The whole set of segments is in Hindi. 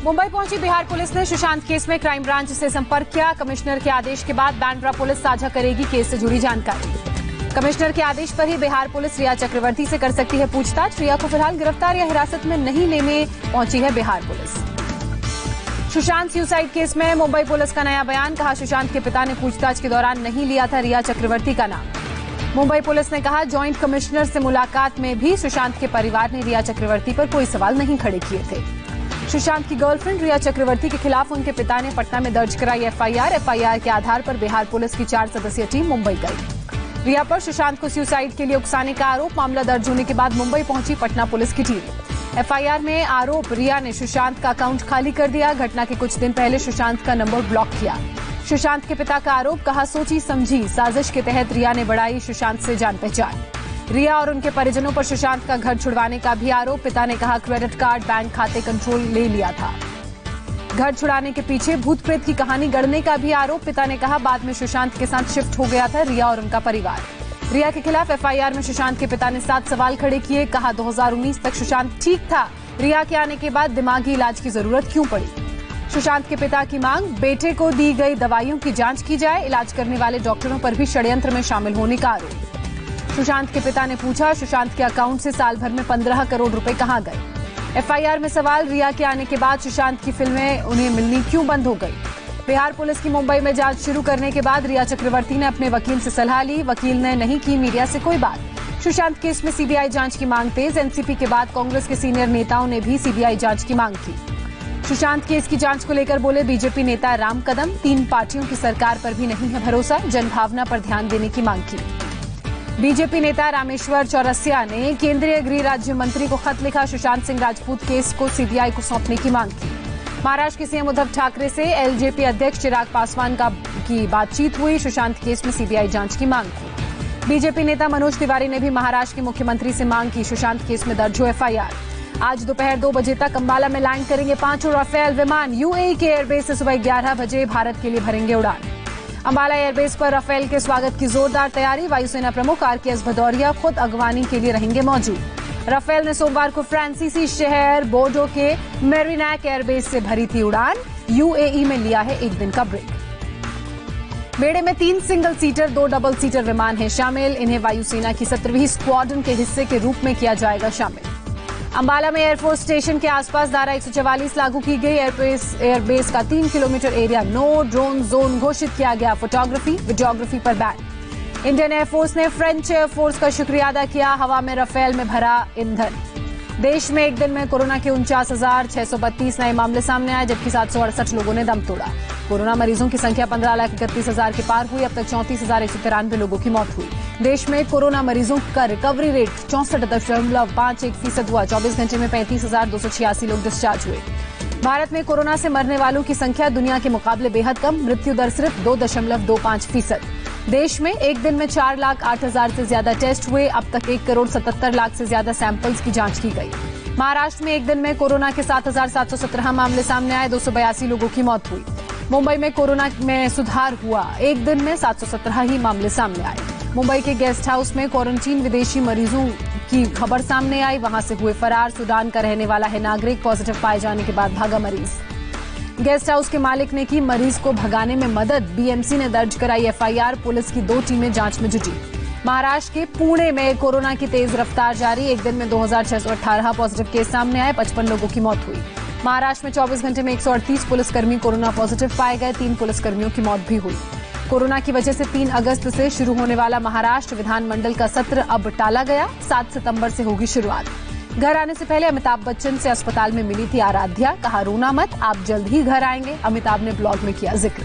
मुंबई पहुंची बिहार पुलिस ने सुशांत केस में क्राइम ब्रांच से संपर्क किया। कमिश्नर के आदेश के बाद बांद्रा पुलिस साझा करेगी केस से जुड़ी जानकारी। कमिश्नर के आदेश पर ही बिहार पुलिस रिया चक्रवर्ती से कर सकती है पूछताछ। रिया को फिलहाल गिरफ्तार या हिरासत में नहीं लेने पहुंची है Bihar police. Sushant suicide case में मुंबई पुलिस का नया बयान। कहा, सुशांत के पिता ने पूछताछ के दौरान नहीं लिया था रिया चक्रवर्ती का नाम। मुंबई पुलिस ने कहा, ज्वाइंट कमिश्नर से मुलाकात में भी सुशांत के परिवार ने रिया चक्रवर्ती पर कोई सवाल नहीं खड़े किए थे। सुशांत की गर्लफ्रेंड रिया चक्रवर्ती के खिलाफ उनके पिता ने पटना में दर्ज कराई एफआईआर के आधार पर बिहार पुलिस की 4 सदस्यीय टीम मुंबई गई। रिया पर सुशांत को सुसाइड के लिए उकसाने का आरोप। मामला दर्ज होने के बाद मुंबई पहुंची पटना पुलिस की टीम। एफआईआर में आरोप, रिया ने सुशांत का अकाउंट खाली कर दिया। घटना के कुछ दिन पहले सुशांत का नंबर ब्लॉक किया। सुशांत के पिता का आरोप, कहा, सोची समझी साजिश के तहत रिया ने बढ़ाई सुशांत से जान पहचान। रिया और उनके परिजनों पर सुशांत का घर छुड़वाने का भी आरोप। पिता ने कहा, क्रेडिट कार्ड, बैंक खाते कंट्रोल ले लिया था। घर छुड़ाने के पीछे भूत प्रेत की कहानी गढ़ने का भी आरोप। पिता ने कहा, बाद में सुशांत के साथ शिफ्ट हो गया था रिया और उनका परिवार। रिया के खिलाफ एफआईआर में सुशांत के पिता ने 7 सवाल खड़े किए। कहा, 2019 तक सुशांत ठीक था। रिया के आने के बाद दिमागी इलाज की जरूरत क्यों पड़ी। सुशांत के पिता की मांग, बेटे को दी गई दवाइयों की जांच की जाए। इलाज करने वाले डॉक्टरों पर भी षड्यंत्र में शामिल होने का आरोप। सुशांत के पिता ने पूछा, सुशांत के अकाउंट से साल भर में 15 करोड़ रुपए कहां गए। एफआईआर में सवाल, रिया के आने के बाद सुशांत की फिल्में उन्हें मिलनी क्यों बंद हो गई। बिहार पुलिस की मुंबई में जांच शुरू करने के बाद रिया चक्रवर्ती ने अपने वकील से सलाह ली। वकील ने नहीं की मीडिया से कोई बात। सुशांत केस में सीबीआई जांच की मांग तेज। एनसीपी के बाद कांग्रेस के सीनियर नेताओं ने भी सीबीआई जांच की मांग की। सुशांत केस की जांच को लेकर बोले बीजेपी नेता राम कदम, 3 पार्टियों की सरकार पर भी नहीं है भरोसा। जनभावना पर ध्यान देने की मांग की। बीजेपी नेता रामेश्वर चौरसिया ने केंद्रीय गृह राज्य मंत्री को खत लिखा। सुशांत सिंह राजपूत केस को सीबीआई को सौंपने की मांग की। महाराष्ट्र के सीएम उद्धव ठाकरे से एलजेपी अध्यक्ष चिराग पासवान की बातचीत हुई। सुशांत केस में सीबीआई जांच की मांग की। बीजेपी नेता मनोज तिवारी ने भी महाराष्ट्र के मुख्यमंत्री से मांग की, सुशांत केस में दर्ज हो एफआईआर। आज दोपहर 2 बजे तक अंबाला में लैंड करेंगे 5 राफेल विमान। यूएई के एयरबेस से सुबह 11 बजे भारत के लिए भरेंगे उड़ान। अंबाला एयरबेस पर राफेल के स्वागत की जोरदार तैयारी। वायुसेना प्रमुख आरकेएस भदौरिया खुद अगवानी के लिए रहेंगे मौजूद। राफेल ने सोमवार को फ्रांसीसी शहर बोर्डो के मेरिनेक एयरबेस से भरी थी उड़ान। यूएई में लिया है 1 दिन का ब्रेक। बेड़े में 3 सिंगल सीटर, 2 डबल सीटर विमान हैं शामिल। इन्हें वायुसेना की 17वीं स्क्वाड्रन के हिस्से के रूप में किया जाएगा शामिल। अंबाला में एयरफोर्स स्टेशन के आसपास धारा 144 लागू की गई। एयरबेस का 3 kilometre area no drone zone घोषित किया गया। फोटोग्राफी, वीडियोग्राफी पर बैन। इंडियन एयरफोर्स ने फ्रेंच एयरफोर्स का शुक्रिया अदा किया। हवा में राफेल में भरा ईंधन। देश में एक दिन में कोरोना के 49,632 नए मामले सामने आए, जबकि 768 लोगों ने दम तोड़ा। कोरोना मरीजों की संख्या 15,31,000 के पार हुई। अब तक 34,193 लोगों की मौत हुई। देश में कोरोना मरीजों का रिकवरी रेट 64.51% हुआ। 24 घंटे में 35,286 लोग डिस्चार्ज हुए। भारत में कोरोना से मरने वालों की संख्या दुनिया के मुकाबले बेहद कम। मृत्यु दर सिर्फ 2.25%। देश में एक दिन में 4,08,000 से ज्यादा टेस्ट हुए। अब तक 1,77,00,000 से ज्यादा सैंपल्स की जांच की गई। महाराष्ट्र में एक दिन में कोरोना के 7,717 मामले सामने आए। 282 लोगों की मौत हुई। मुंबई में कोरोना में सुधार हुआ। एक दिन में 717 ही मामले सामने आए। मुंबई के गेस्ट हाउस में क्वारंटीन विदेशी मरीजों की खबर सामने आई। वहां से हुए फरार। सूडान का रहने वाला है नागरिक। पॉजिटिव पाए जाने के बाद भागा मरीज। गेस्ट हाउस के मालिक ने की मरीज को भगाने में मदद। बीएमसी ने दर्ज कराई एफआईआर। पुलिस की 2 टीमें जांच में जुटी। महाराष्ट्र के पुणे में कोरोना की तेज रफ्तार जारी। एक दिन में 2,618 पॉजिटिव केस सामने आए। 55 लोगों की मौत हुई। महाराष्ट्र में 24 घंटे में 138 पुलिसकर्मी कोरोना पॉजिटिव पाए गए। 3 पुलिसकर्मियों की मौत भी हुई। कोरोना की वजह से 3 अगस्त से शुरू होने वाला महाराष्ट्र विधानमंडल का सत्र अब टाला गया। 7 सितंबर से होगी शुरुआत। घर आने से पहले अमिताभ बच्चन से अस्पताल में मिली थी आराध्या। कहा, रोना मत, आप जल्द ही घर आएंगे। अमिताभ ने ब्लॉग में किया जिक्र।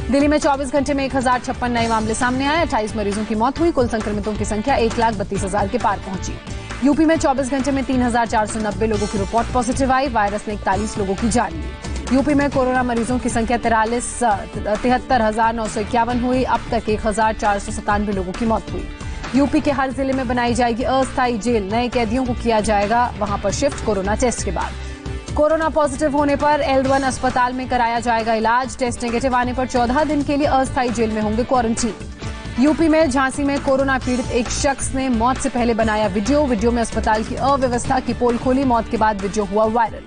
दिल्ली में 24 घंटे में 1,056 नए मामले सामने आए। 28 मरीजों की मौत हुई। कुल संक्रमितों की संख्या 1,32,000 के पार पहुंची। यूपी में 24 घंटे में 3,490 लोगों की रिपोर्ट पॉजिटिव आई। वायरस ने 41 लोगों की जान ली। यूपी में कोरोना मरीजों की संख्या 73,951 हुई। अब तक 1,497 लोगों की मौत हुई। यूपी के हर जिले में बनाई जाएगी अस्थायी जेल। नए कैदियों को किया जाएगा वहां पर शिफ्ट कोरोना टेस्ट के बाद। कोरोना पॉजिटिव होने पर L1 अस्पताल में कराया जाएगा इलाज। टेस्ट नेगेटिव आने पर 14 दिन के लिए अस्थायी जेल में होंगे क्वारंटीन। यूपी में झांसी में कोरोना पीड़ित एक शख्स ने मौत से पहले बनाया वीडियो में अस्पताल की अव्यवस्था की पोल खोली। मौत के बाद वीडियो हुआ वायरल।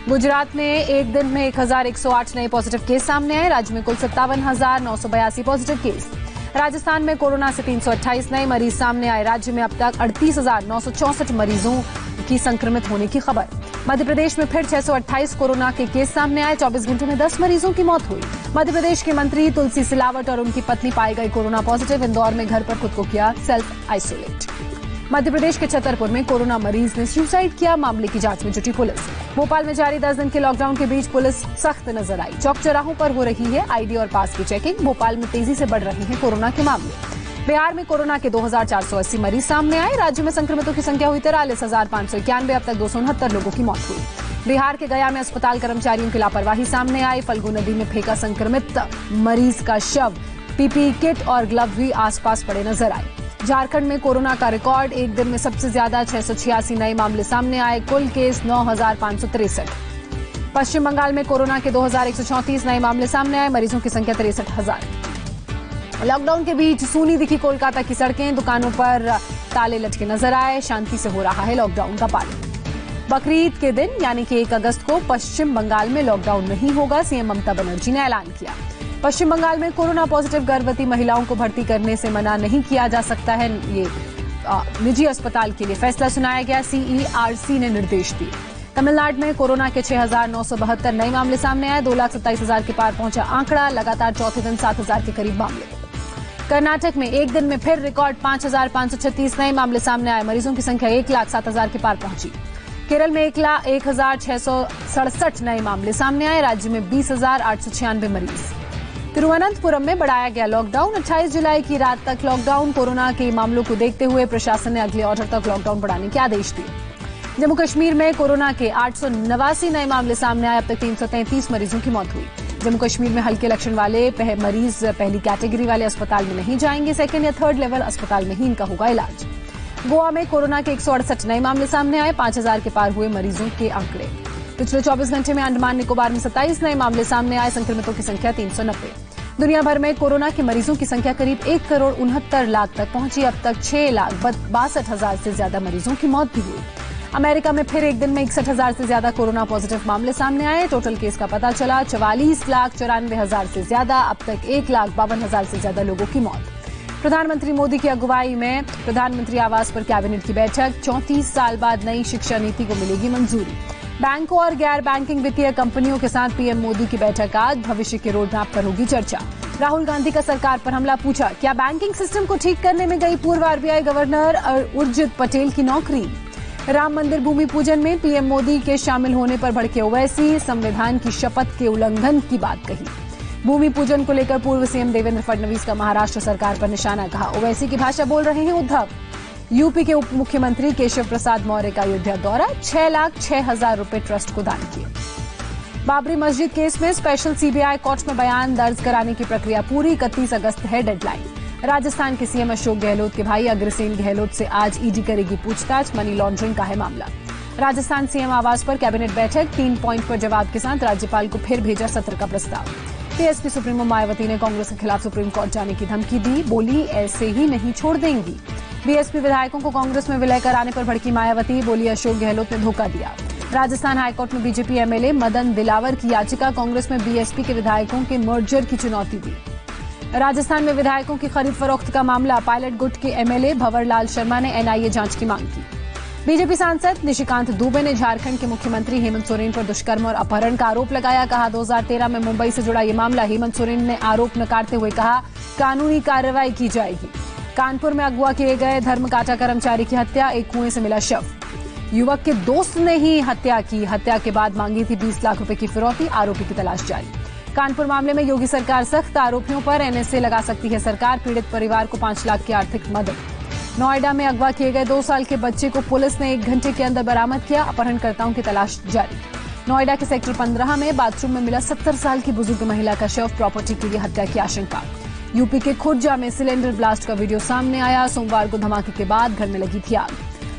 गुजरात में एक दिन में 1108 नए पॉजिटिव केस सामने आए। राज्य में कुल 57,982 पॉजिटिव केस। राजस्थान में कोरोना से 328 नए मरीज सामने आए। राज्य में अब तक 38,964 मरीजों की संक्रमित होने की खबर। मध्य प्रदेश में फिर 628 कोरोना के केस सामने आए। 24 घंटों में 10 मरीजों की मौत हुई। मध्य प्रदेश के मंत्री तुलसी सिलावट और उनकी पत्नी पाई गई कोरोना पॉजिटिव। इंदौर में घर पर खुद को किया सेल्फ आइसोलेट। मध्य प्रदेश के छतरपुर में कोरोना मरीज ने सुसाइड किया। मामले की जांच में जुटी पुलिस। भोपाल में जारी 10 दिन के लॉकडाउन के बीच पुलिस सख्त नजर आई। चौक चौराहों पर हो रही है आईडी और पास की चेकिंग। भोपाल में तेजी से बढ़ रहे हैं कोरोना के मामले। बिहार में कोरोना के 2,480 मरीज सामने आए। राज्य में संक्रमितों की संख्या हुई 43,591। अब तक 269 लोगों की मौत हुई। बिहार के गया में अस्पताल कर्मचारियों की लापरवाही सामने आई। फल्गु नदी में फेंका संक्रमित मरीज का शव। पीपीई किट और ग्लव भी आसपास पड़े नजर आए। झारखंड में कोरोना का रिकॉर्ड। एक दिन में सबसे ज्यादा 686 नए मामले सामने आए। कुल केस 9,563। पश्चिम बंगाल में कोरोना के 2,134 नए मामले सामने आए। मरीजों की संख्या 63,000। लॉकडाउन के बीच सूनी दिखी कोलकाता की सड़कें। दुकानों पर ताले लटके नजर आए। शांति से हो रहा है लॉकडाउन का पालन। बकरीद के दिन यानी कि 1 अगस्त को पश्चिम बंगाल में लॉकडाउन नहीं होगा। सीएम ममता बनर्जी ने ऐलान किया। पश्चिम बंगाल में कोरोना पॉजिटिव गर्भवती महिलाओं को भर्ती करने से मना नहीं किया जा सकता है। ये निजी अस्पताल के लिए फैसला सुनाया गया। सीईआरसी ने निर्देश दिए। तमिलनाडु में कोरोना के 6,972 नए मामले सामने आए। 2,27,000 के पार पहुंचा आंकड़ा। लगातार चौथे दिन 7,000 के करीब मामले। कर्नाटक में एक दिन में फिर रिकॉर्ड 5,536 नए मामले सामने आए। मरीजों की संख्या 1,07,000 के पार पहुंची। केरल में 1,0667 नए मामले सामने आए। राज्य में 20,896 मरीज। तिरुवनंतपुरम में बढ़ाया गया लॉकडाउन। 28 जुलाई की रात तक लॉकडाउन। कोरोना के मामलों को देखते हुए प्रशासन ने अगले ऑर्डर तक लॉकडाउन बढ़ाने के आदेश दिए। जम्मू कश्मीर में कोरोना के 889 नए मामले सामने आए। अब तक 333 मरीजों की मौत हुई। जम्मू कश्मीर में हल्के लक्षण वाले मरीज पहली कैटेगरी वाले अस्पताल में नहीं जाएंगे। सेकेंड या थर्ड लेवल अस्पताल में ही इनका होगा इलाज। गोवा में कोरोना के 168 नए मामले सामने आए। 5,000 के पार हुए मरीजों के आंकड़े। पिछले 24 घंटे में अंडमान निकोबार में 27 नए मामले सामने आए। संक्रमितों की संख्या 390। दुनिया भर में कोरोना के मरीजों की संख्या करीब 1,69,00,000 तक पहुंची। अब तक 6,62,000 से ज्यादा मरीजों की मौत भी हुई। अमेरिका में फिर एक दिन में 61,000 से ज्यादा कोरोना पॉजिटिव मामले सामने आए। टोटल केस का पता चला 44,94,000 से ज्यादा। अब तक 1,52,000 से ज्यादा लोगों की मौत। प्रधानमंत्री मोदी की अगुवाई में प्रधानमंत्री आवास पर कैबिनेट की बैठक। 34 साल बाद नई शिक्षा नीति को मिलेगी मंजूरी। बैंकों और गैर बैंकिंग वित्तीय कंपनियों के साथ पीएम मोदी की बैठक आज। भविष्य के रोड मैप पर होगी चर्चा। राहुल गांधी का सरकार पर हमला। पूछा क्या बैंकिंग सिस्टम को ठीक करने में गई पूर्व आरबीआई गवर्नर उर्जित पटेल की नौकरी। राम मंदिर भूमि पूजन में पीएम मोदी के शामिल होने पर भड़के ओवैसी। संविधान की शपथ के उल्लंघन की बात कही। भूमि पूजन को लेकर पूर्व सीएम देवेंद्र फडणवीस का महाराष्ट्र सरकार पर निशाना। कहा ओवैसी की भाषा बोल रहे हैं उद्धव। यूपी के उप मुख्यमंत्री केशव प्रसाद मौर्य का अयोध्या दौरा। 6,06,000 रुपए ट्रस्ट को दान किए। बाबरी मस्जिद केस में स्पेशल सीबीआई कोर्ट में बयान दर्ज कराने की प्रक्रिया पूरी। 31 अगस्त है डेडलाइन। राजस्थान के सीएम अशोक गहलोत के भाई अग्रसेन गहलोत से आज ईडी करेगी पूछताछ। मनी लॉन्ड्रिंग का है मामला। राजस्थान सीएम आवास पर कैबिनेट बैठक। 3 पॉइंट पर जवाब के साथ राज्यपाल को फिर भेजा सत्र का प्रस्ताव। बीएसपी सुप्रीमो मायावती ने कांग्रेस के खिलाफ सुप्रीम कोर्ट जाने की धमकी दी। बोली ऐसे ही नहीं छोड़ देंगी। बीएसपी विधायकों को कांग्रेस में विलय कराने पर भड़की मायावती। बोली अशोक गहलोत ने धोखा दिया। राजस्थान हाईकोर्ट में बीजेपी एमएलए मदन दिलावर की याचिका। कांग्रेस में बीएसपी के विधायकों के मर्जर की चुनौती दी। राजस्थान में विधायकों की खरीद फरोख्त का मामला। पायलट गुट के एमएलए भंवरलाल शर्मा ने एनआईए जांच की मांग की। बीजेपी सांसद निशिकांत दुबे ने झारखंड के मुख्यमंत्री हेमंत सोरेन पर दुष्कर्म और अपहरण का आरोप लगाया। कहा 2013 में मुंबई से जुड़ा ये मामला। हेमंत सोरेन ने आरोप नकारते हुए कहा कानूनी कार्रवाई की जाएगी। कानपुर में अगवा किए गए धर्मकांटा कर्मचारी की हत्या। एक कुएं से मिला शव। युवक के दोस्त ने ही हत्या की। हत्या के बाद मांगी थी 20 लाख रुपए की फिरौती। आरोपी की तलाश जारी। कानपुर मामले में योगी सरकार सख्त। आरोपियों पर एनएसए लगा सकती है सरकार। पीड़ित परिवार को 5 लाख की आर्थिक मदद। नोएडा में अगवा किए गए 2 साल के बच्चे को पुलिस ने 1 घंटे के अंदर बरामद किया। अपहरणकर्ताओं की तलाश जारी। नोएडा के सेक्टर 15 में बाथरूम में मिला 70 साल की बुजुर्ग महिला का शव। प्रॉपर्टी के लिए हत्या की आशंका। यूपी के खुर्जा में सिलेंडर ब्लास्ट का वीडियो सामने आया। सोमवार को धमाके के बाद घर में लगी थी आग।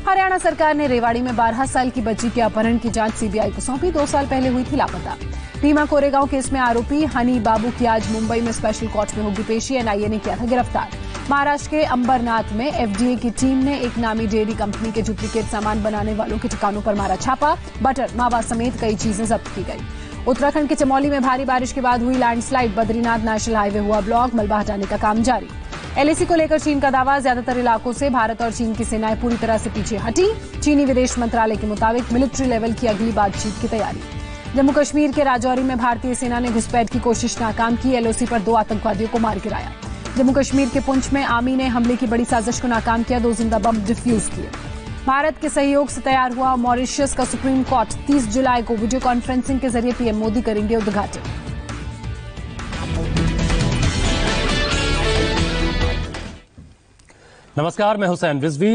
हरियाणा सरकार ने रेवाड़ी में 12 साल की बच्ची के अपहरण की जांच सीबीआई को सौंपी। 2 साल पहले हुई थी लापता। भीमा कोरेगांव केस में आरोपी हनी बाबू की आज मुंबई में स्पेशल कोर्ट में होगी पेशी। एनआईए ने किया था गिरफ्तार। महाराष्ट्र के अंबरनाथ में एफडीए की टीम ने एक नामी डेयरी कंपनी के डुप्लीकेट सामान बनाने वालों के ठिकानों पर मारा छापा। बटर, मावा समेत कई चीजें जब्त की गई। उत्तराखंड के चमोली में भारी बारिश के बाद हुई लैंडस्लाइड, बद्रीनाथ नेशनल हाईवे हुआ ब्लॉक, मलबा हटाने का काम जारी। एलएसी को लेकर चीन का दावा, ज्यादातर इलाकों से भारत और चीन की सेनाएं पूरी तरह से पीछे हटी। चीनी विदेश मंत्रालय के मुताबिक मिलिट्री लेवल की अगली बातचीत की तैयारी। जम्मू कश्मीर के राजौरी में भारतीय सेना ने घुसपैठ की कोशिश नाकाम की, एलओसी पर 2 आतंकवादियों को मार गिराया। जम्मू कश्मीर के पुंछ में आर्मी ने हमले की बड़ी साजिश को नाकाम किया, 2 जिंदा बम डिफ्यूज किए। भारत के सहयोग से तैयार हुआ मॉरिशस का सुप्रीम कोर्ट, 30 जुलाई को वीडियो कॉन्फ्रेंसिंग के जरिए पीएम मोदी करेंगे उद्घाटन। नमस्कार, मैं हुसैन रिजवी।